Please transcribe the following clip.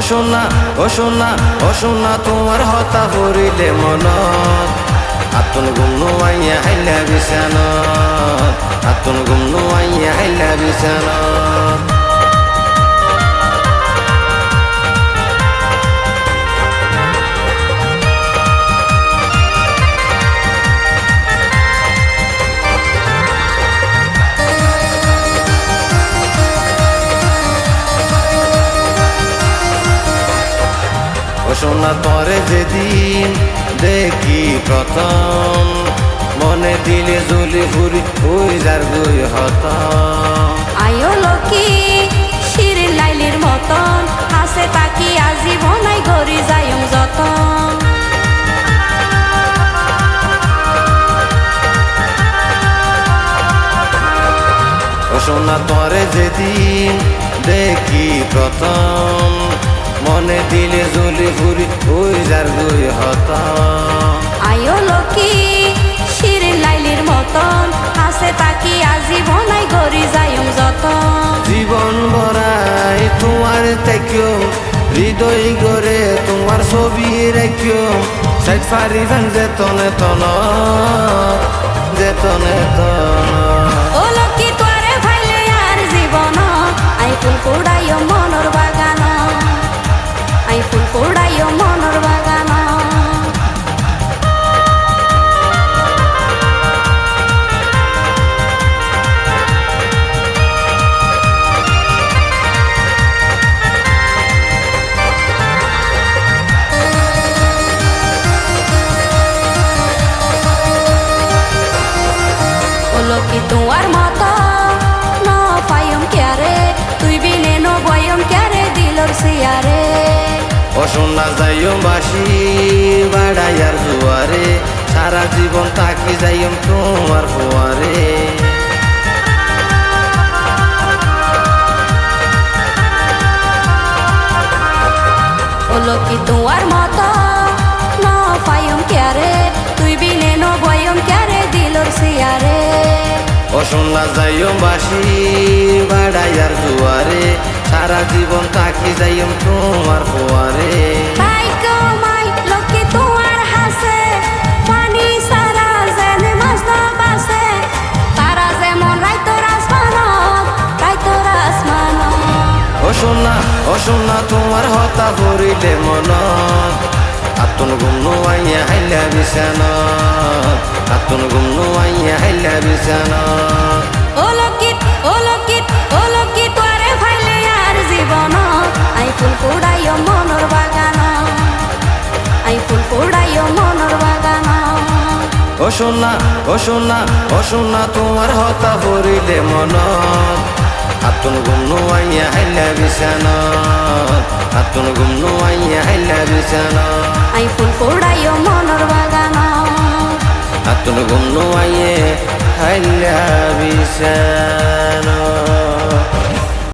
সোনা ও সোনা ও সোনা তোমার হতা ভরিলে মনত আতুন গুমনু আইয়া হাইলা বিছানত আতুন গুমনু আইয়া হাইলা বিছানত ও সোনা তরে যেদিন দেখি প্রথম মনে দিলে জ্বলি ফুরি ওই যার গুই হতম আয়ো লকি শির লাইলির মতন হাসে তাকি আজীবনাই গরি যায়ম যতন ও সোনা তরে যেদিন দেখি প্রথম মনে দিলে জ্বলি ফুরি ওই যার গুই হতম আয়ো লকি শির লাইলির মতন হাসে তাকি আজীবনাই গরি যায়ম যতন জীবন ভরাই তোমার তাকিও হৃদয় গড়ে তোমার ছবি রাখিও সাইড ফারি ভাঙ যেতনে তন যেতনে তন ও লকি তোরে ভাইলে আর জীবন আই ফুল কুড়াইও মনর বাগান আই ফুল কুড়াইও মনর বাগান লকি তোমার মত ন পাইম ক্যারে তুই বিনে ন বয়ম ক্যারে দিলর সিয়ারে ও সোনা যাইও বাসি বাড়াইয়ার জুয়ারে সারা জীবন তাকি যাইম তোমার ফোয়ারে ও লকি তোমার মত ন পাইম ক্যারে তুই বিনে ন বয়ম ক্যারে দিলর সিয়ারে ও সোনা যাইও বাসি বাড়াইয়ার জুয়ারে সারা জীবন তাকি যাইম তোমার ফোয়ারে তাই কমাই লকি তোমার হাসে পানি সারা যেন মাছ না বাসে তারা যেমন রাইতর আসমান ও সোনা তোমার হতা ভরিলে মনত আতুন গুমনু আইয়া হাইলা বিছানত আতুন গুমনু আইয়া হাইলা বিছানত ও লকিত ও লকিত ও লকি তোরে ভাইলে আর জীবন আই ফুল কুড়াইও মনর বাগান আই ফুল কুড়াইও মনর বাগান ও সোনা ও সোনা ও সোনা তোমার হতা ভরিলে মনত আতুন গুমনু আইয়া হাইলা বিছানত আতুন গুমনু আইয়া হাইলা বিছানত আই ফুল কুড়াইও মনর বাগান আতুন গুমনু আইয়া হাইলা বিছানত